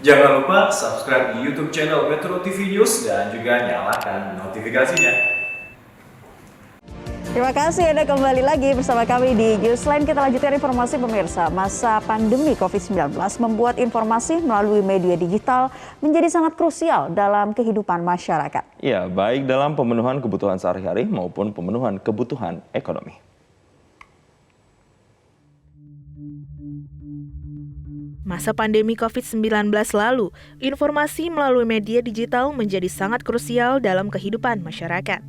Jangan lupa subscribe di YouTube channel Metro TV News dan juga nyalakan notifikasinya. Terima kasih Anda kembali lagi bersama kami di Newsline. Kita lanjutkan informasi pemirsa. Masa pandemi COVID-19 membuat informasi melalui media digital menjadi sangat krusial dalam kehidupan masyarakat. Ya, baik dalam pemenuhan kebutuhan sehari-hari maupun pemenuhan kebutuhan ekonomi. Masa pandemi COVID-19 lalu, informasi melalui media digital menjadi sangat krusial dalam kehidupan masyarakat,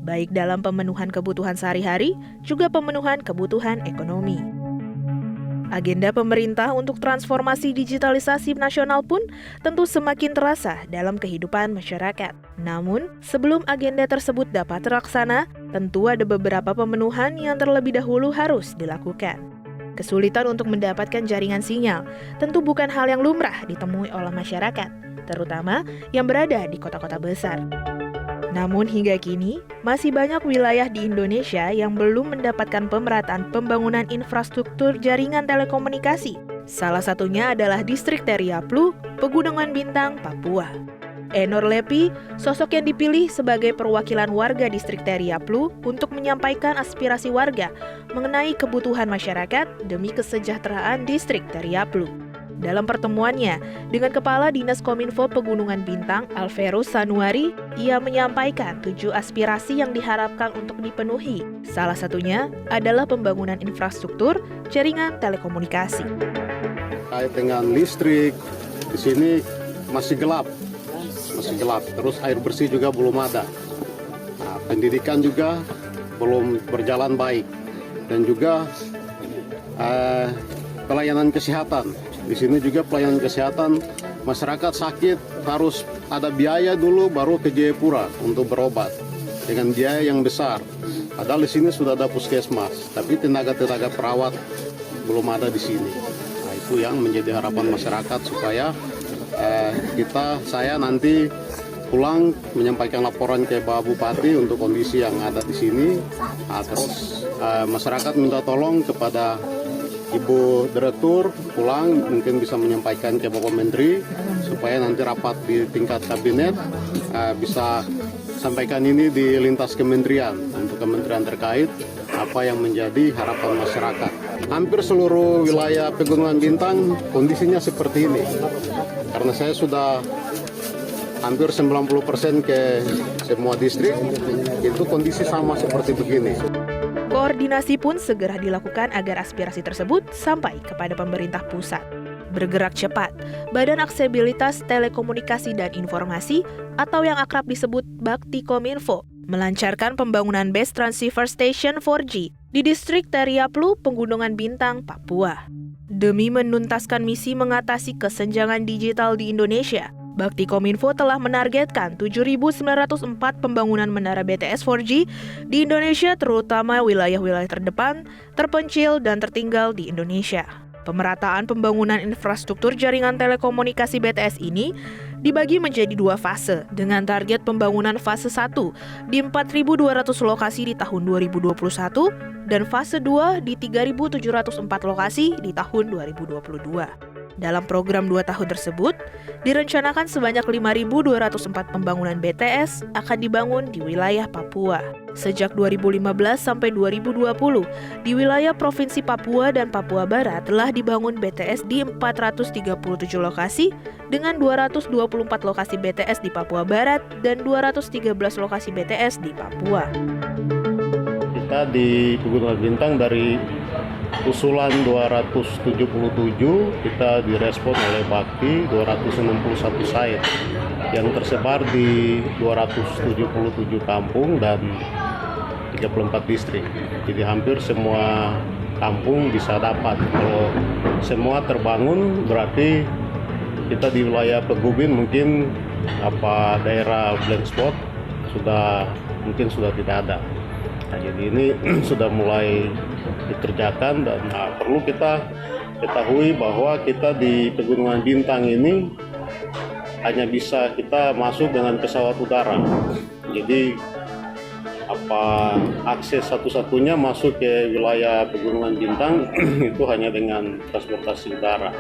baik dalam pemenuhan kebutuhan sehari-hari, juga pemenuhan kebutuhan ekonomi. Agenda pemerintah untuk transformasi digitalisasi nasional pun tentu semakin terasa dalam kehidupan masyarakat. Namun, sebelum agenda tersebut dapat terlaksana, tentu ada beberapa pemenuhan yang terlebih dahulu harus dilakukan. Kesulitan untuk mendapatkan jaringan sinyal tentu bukan hal yang lumrah ditemui oleh masyarakat, terutama yang berada di kota-kota besar. Namun hingga kini, masih banyak wilayah di Indonesia yang belum mendapatkan pemerataan pembangunan infrastruktur jaringan telekomunikasi. Salah satunya adalah distrik Teriaplu, Pegunungan Bintang, Papua. Enor Lepi, sosok yang dipilih sebagai perwakilan warga distrik Teriaplu untuk menyampaikan aspirasi warga mengenai kebutuhan masyarakat demi kesejahteraan distrik Teriaplu. Dalam pertemuannya dengan Kepala Dinas Kominfo Pegunungan Bintang, Alverus Sanuari, ia menyampaikan 7 aspirasi yang diharapkan untuk dipenuhi. Salah satunya adalah pembangunan infrastruktur jaringan telekomunikasi. Kait dengan listrik, di sini masih gelap. Terus air bersih juga belum ada. Nah, pendidikan juga belum berjalan baik, dan juga pelayanan kesehatan. Di sini juga pelayanan kesehatan, masyarakat sakit harus ada biaya dulu baru ke Jayapura untuk berobat dengan biaya yang besar. Padahal di sini sudah ada puskesmas, tapi tenaga-tenaga perawat belum ada di sini. Nah, itu yang menjadi harapan masyarakat supaya saya nanti pulang menyampaikan laporan ke Pak Bupati untuk kondisi yang ada di sini. Nah, terus masyarakat minta tolong kepada Ibu Direktur pulang mungkin bisa menyampaikan ke Bapak Menteri supaya nanti rapat di tingkat kabinet bisa sampaikan ini di lintas kementerian untuk kementerian terkait apa yang menjadi harapan masyarakat. Hampir seluruh wilayah Pegunungan Bintang kondisinya seperti ini. Karena saya sudah hampir 90% ke semua distrik, itu kondisi sama seperti begini. Koordinasi pun segera dilakukan agar aspirasi tersebut sampai kepada pemerintah pusat. Bergerak cepat, Badan Aksesibilitas Telekomunikasi dan Informasi atau yang akrab disebut Bakti Kominfo melancarkan pembangunan base transceiver station 4G di distrik Teriaplu, Pegunungan Bintang, Papua. Demi menuntaskan misi mengatasi kesenjangan digital di Indonesia, Bakti Kominfo telah menargetkan 7.904 pembangunan menara BTS 4G di Indonesia, terutama wilayah-wilayah terdepan, terpencil, dan tertinggal di Indonesia. Pemerataan pembangunan infrastruktur jaringan telekomunikasi BTS ini dibagi menjadi 2 fase, dengan target pembangunan fase 1 di 4.200 lokasi di tahun 2021 dan fase 2 di 3.704 lokasi di tahun 2022. Dalam program 2 tahun tersebut, direncanakan sebanyak 5.204 pembangunan BTS akan dibangun di wilayah Papua. Sejak 2015 sampai 2020, di wilayah Provinsi Papua dan Papua Barat telah dibangun BTS di 437 lokasi dengan 224 lokasi BTS di Papua Barat dan 213 lokasi BTS di Papua. Kita di Pegunungan Bintang dari usulan 277 kita direspon oleh Bakti 261 site yang tersebar di 277 kampung dan 34 distrik. Jadi hampir semua kampung bisa dapat. Kalau semua terbangun berarti kita di wilayah Pegubin mungkin daerah blank spot mungkin sudah tidak ada. Nah, jadi ini sudah mulai dikerjakan dan perlu kita ketahui bahwa kita di Pegunungan Bintang ini hanya bisa kita masuk dengan pesawat udara. Jadi akses satu-satunya masuk ke wilayah Pegunungan Bintang itu hanya dengan transportasi udara.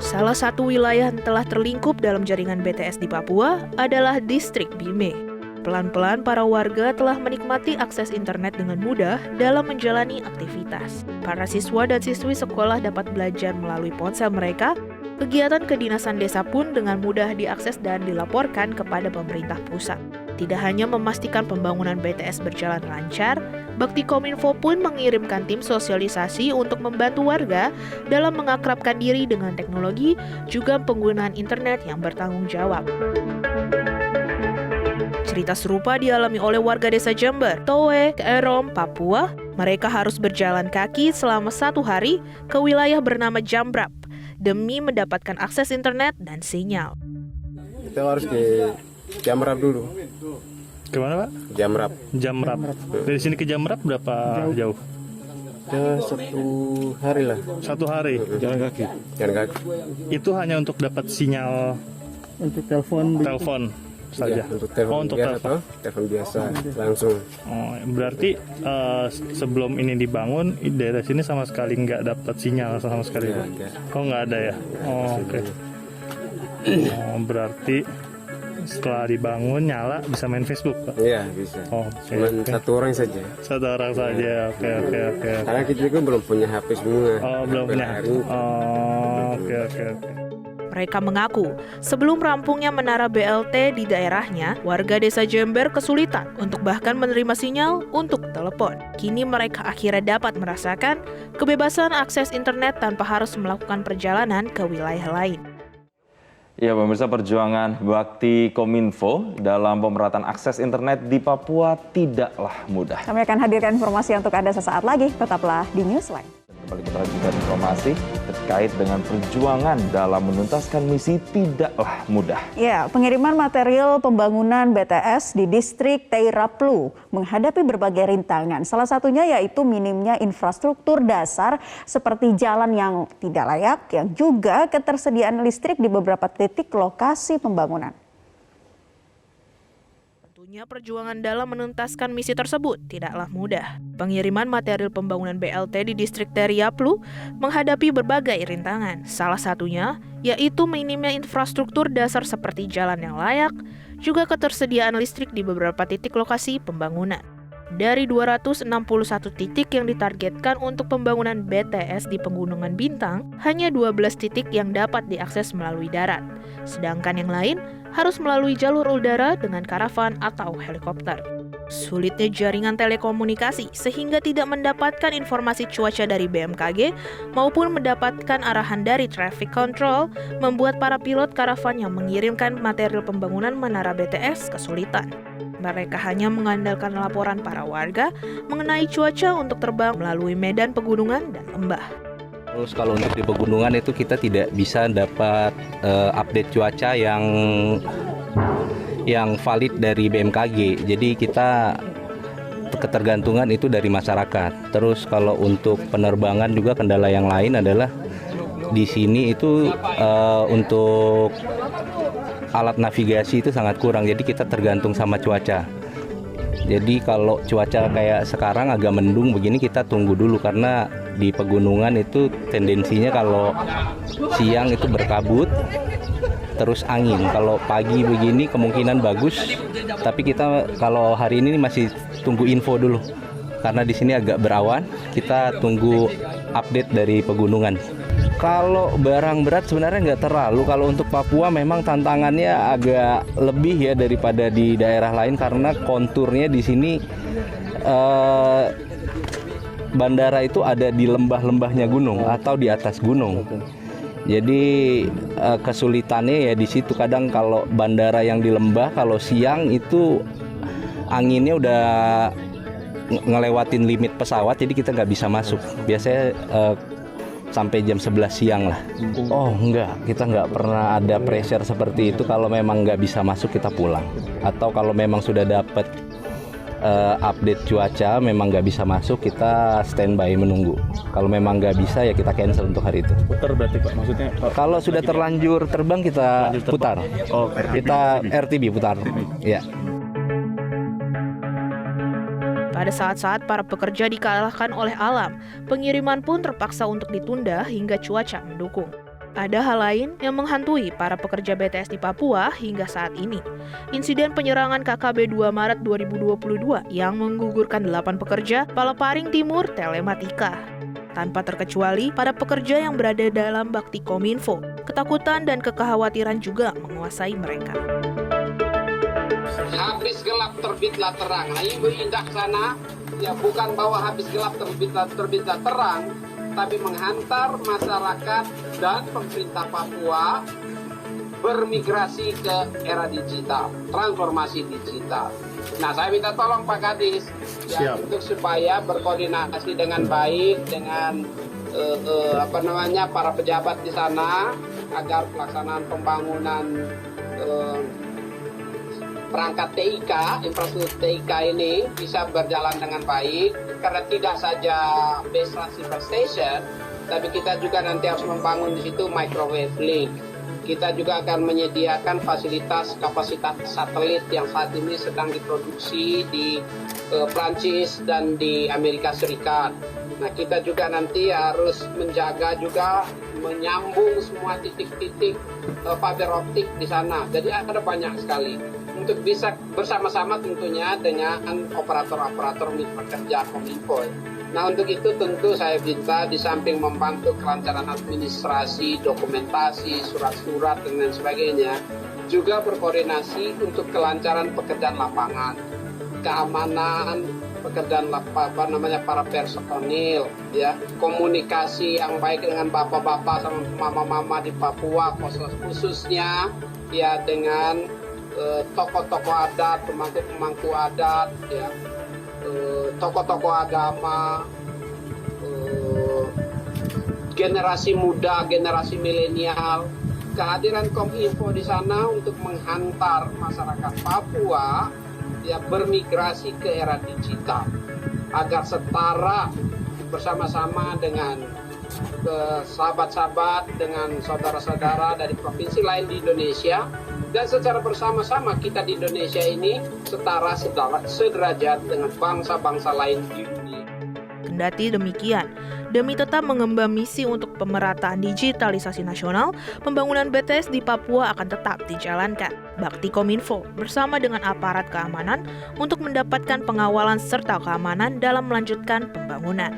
Salah satu wilayah yang telah terlingkup dalam jaringan BTS di Papua adalah distrik Bime. Pelan-pelan para warga telah menikmati akses internet dengan mudah dalam menjalani aktivitas. Para siswa dan siswi sekolah dapat belajar melalui ponsel mereka. Kegiatan kedinasan desa pun dengan mudah diakses dan dilaporkan kepada pemerintah pusat. Tidak hanya memastikan pembangunan BTS berjalan lancar, Baktikominfo pun mengirimkan tim sosialisasi untuk membantu warga dalam mengakrabkan diri dengan teknologi, juga penggunaan internet yang bertanggung jawab. Cerita serupa dialami oleh warga desa Jember, Towe, Keerom, Papua. Mereka harus berjalan kaki selama 1 hari ke wilayah bernama Jambrap demi mendapatkan akses internet dan sinyal. Kita harus ke Jamrap dulu. Kemana Pak? Jamrap. Jamrap. Dari sini ke Jamrap berapa jauh? Ya 1 hari lah. 1 hari. Jalan kaki. Itu hanya untuk dapat sinyal Untuk telepon saja. Ya, untuk telepon untuk biasa telepon. telepon biasa langsung. Oh, berarti sebelum ini dibangun di daerah sini sama sekali nggak dapat sinyal sama sekali. Nggak Pak? ada. Oh, nggak ada ya. Oh, oke. Oh, berarti setelah dibangun nyala bisa main Facebook, Pak. Iya bisa. Oh, oke, Cuman oke. 1 orang saja. 1 orang saja. Oke. Karena kita juga belum punya HP semua. Oh, belum punya. Hari. Oh, oke. Mereka mengaku, sebelum rampungnya menara BLT di daerahnya, warga desa Jember kesulitan untuk bahkan menerima sinyal untuk telepon. Kini mereka akhirnya dapat merasakan kebebasan akses internet tanpa harus melakukan perjalanan ke wilayah lain. Ya, pemirsa, perjuangan Baktikominfo dalam pemerataan akses internet di Papua tidaklah mudah. Kami akan hadirkan informasi untuk Anda sesaat lagi. Tetaplah di Newsline. Kembali kita lanjutkan informasi terkait dengan perjuangan dalam menuntaskan misi tidaklah mudah. Ya, pengiriman material pembangunan BTS di distrik Teiraplu menghadapi berbagai rintangan. Salah satunya yaitu minimnya infrastruktur dasar seperti jalan yang tidak layak, yang juga ketersediaan listrik di beberapa titik lokasi pembangunan. Tentunya perjuangan dalam menuntaskan misi tersebut tidaklah mudah. Pengiriman material pembangunan BLT di distrik Teiraplu menghadapi berbagai rintangan. Salah satunya yaitu minimnya infrastruktur dasar seperti jalan yang layak, juga ketersediaan listrik di beberapa titik lokasi pembangunan. Dari 261 titik yang ditargetkan untuk pembangunan BTS di Pegunungan Bintang, hanya 12 titik yang dapat diakses melalui darat. Sedangkan yang lain harus melalui jalur udara dengan karavan atau helikopter. Sulitnya jaringan telekomunikasi sehingga tidak mendapatkan informasi cuaca dari BMKG maupun mendapatkan arahan dari traffic control membuat para pilot karavan yang mengirimkan material pembangunan menara BTS kesulitan. Mereka hanya mengandalkan laporan para warga mengenai cuaca untuk terbang melalui medan pegunungan dan lembah. Terus kalau untuk di pegunungan itu kita tidak bisa dapat update cuaca yang valid dari BMKG. Jadi kita ketergantungan itu dari masyarakat. Terus kalau untuk penerbangan juga kendala yang lain adalah di sini itu untuk alat navigasi itu sangat kurang. Jadi kita tergantung sama cuaca. Jadi kalau cuaca kayak sekarang agak mendung begini kita tunggu dulu karena di pegunungan itu tendensinya kalau siang itu berkabut terus angin. Kalau pagi begini kemungkinan bagus, tapi kita kalau hari ini masih tunggu info dulu. Karena di sini agak berawan, kita tunggu update dari pegunungan. Kalau barang berat sebenarnya nggak terlalu. Kalau untuk Papua memang tantangannya agak lebih ya daripada di daerah lain karena konturnya di sini bandara itu ada di lembah-lembahnya gunung atau di atas gunung. Jadi kesulitannya ya di situ. Kadang kalau bandara yang di lembah kalau siang itu anginnya udah ngelewatin limit pesawat, jadi kita nggak bisa masuk. Biasanya sampai jam 11 siang lah. Oh enggak, kita nggak pernah ada pressure seperti itu. Kalau memang nggak bisa masuk kita pulang. Atau kalau memang sudah dapat update cuaca, memang nggak bisa masuk, kita standby menunggu. Kalau memang nggak bisa ya kita cancel untuk hari itu. Putar berarti Pak, maksudnya? Kalau sudah terlanjur terbang kita putar. Oh, Kita RTB putar. Ya. Pada saat-saat para pekerja dikalahkan oleh alam, pengiriman pun terpaksa untuk ditunda hingga cuaca mendukung. Ada hal lain yang menghantui para pekerja BTS di Papua hingga saat ini. Insiden penyerangan KKB 2 Maret 2022 yang menggugurkan 8 pekerja Palaparing Timur Telematika. Tanpa terkecuali para pekerja yang berada dalam bakti Kominfo, ketakutan dan kekhawatiran juga menguasai mereka. Habis gelap terbitlah terang. Nah, Ibu indah sana, ya bukan bahwa habis gelap terbitlah terang, tapi menghantar masyarakat dan pemerintah Papua bermigrasi ke era digital, transformasi digital. Nah, saya minta tolong Pak Kadis ya, untuk supaya berkoordinasi dengan baik dengan para pejabat di sana agar pelaksanaan pembangunan perangkat TIK, infrastruktur TIK ini bisa berjalan dengan baik, karena tidak saja base transceiver station, tapi kita juga nanti harus membangun di situ microwave link. Kita juga akan menyediakan fasilitas kapasitas satelit yang saat ini sedang diproduksi di Prancis dan di Amerika Serikat. Nah, kita juga nanti harus menjaga juga menyambung semua titik-titik fiber optik di sana. Jadi ada banyak sekali untuk bisa bersama-sama tentunya dengan operator-operator mitra kerja Kominfo. Nah, untuk itu tentu saya minta di samping membantu kelancaran administrasi, dokumentasi, surat-surat dan lain sebagainya, juga berkoordinasi untuk kelancaran pekerjaan lapangan, keamanan pekerjaan para personil, ya, komunikasi yang baik dengan bapak-bapak sama mama-mama di Papua, khususnya ya dengan tokoh-tokoh adat, pemangku-pemangku adat, ya, tokoh-tokoh agama, generasi muda, generasi milenial. Kehadiran Kominfo di sana untuk menghantar masyarakat Papua ya bermigrasi ke era digital agar setara bersama-sama dengan sahabat-sahabat, dengan saudara-saudara dari provinsi lain di Indonesia, dan secara bersama-sama kita di Indonesia ini setara sederajat dengan bangsa-bangsa lain di dunia. Kendati demikian, demi tetap mengemban misi untuk pemerataan digitalisasi nasional, pembangunan BTS di Papua akan tetap dijalankan. Bakti Kominfo bersama dengan aparat keamanan untuk mendapatkan pengawalan serta keamanan dalam melanjutkan pembangunan.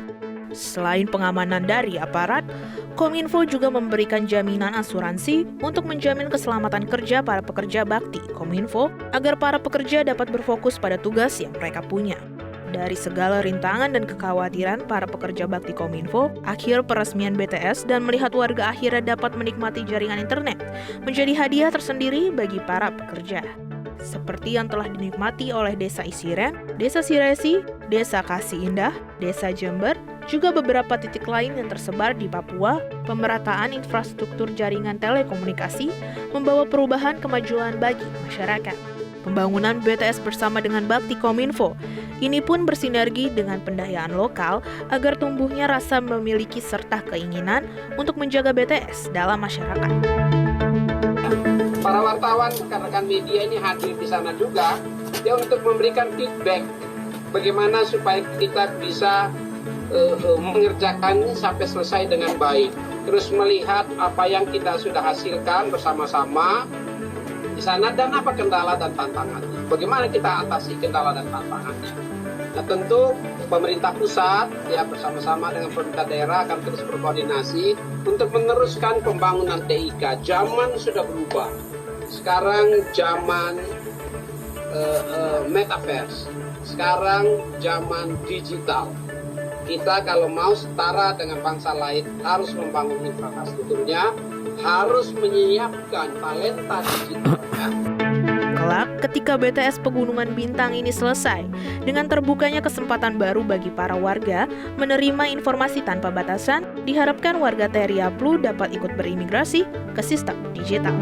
Selain pengamanan dari aparat, Kominfo juga memberikan jaminan asuransi untuk menjamin keselamatan kerja para pekerja bakti Kominfo agar para pekerja dapat berfokus pada tugas yang mereka punya. Dari segala rintangan dan kekhawatiran para pekerja bakti Kominfo, akhir peresmian BTS dan melihat warga akhirnya dapat menikmati jaringan internet menjadi hadiah tersendiri bagi para pekerja. Seperti yang telah dinikmati oleh Desa Isiren, Desa Siresi, Desa Kasih Indah, Desa Jember, juga beberapa titik lain yang tersebar di Papua, pemerataan infrastruktur jaringan telekomunikasi membawa perubahan kemajuan bagi masyarakat. Pembangunan BTS bersama dengan Bakti Kominfo ini pun bersinergi dengan pendayaan lokal agar tumbuhnya rasa memiliki serta keinginan untuk menjaga BTS dalam masyarakat. Para wartawan, rekan-rekan media ini hadir di sana juga ya untuk memberikan feedback bagaimana supaya kita bisa mengerjakan sampai selesai dengan baik. Terus melihat apa yang kita sudah hasilkan bersama-sama di sana dan apa kendala dan tantangannya. Bagaimana kita atasi kendala dan tantangannya. Nah, tentu pemerintah pusat ya bersama-sama dengan pemerintah daerah akan terus berkoordinasi untuk meneruskan pembangunan TIK. Zaman sudah berubah. Sekarang zaman metaverse. Sekarang zaman digital. Kita kalau mau setara dengan bangsa lain harus membangun infrastrukturnya, harus menyiapkan talenta digitalnya. Kelak, ketika BTS Pegunungan Bintang ini selesai, dengan terbukanya kesempatan baru bagi para warga menerima informasi tanpa batasan, diharapkan warga Teriaplu dapat ikut berimigrasi ke sistem digital.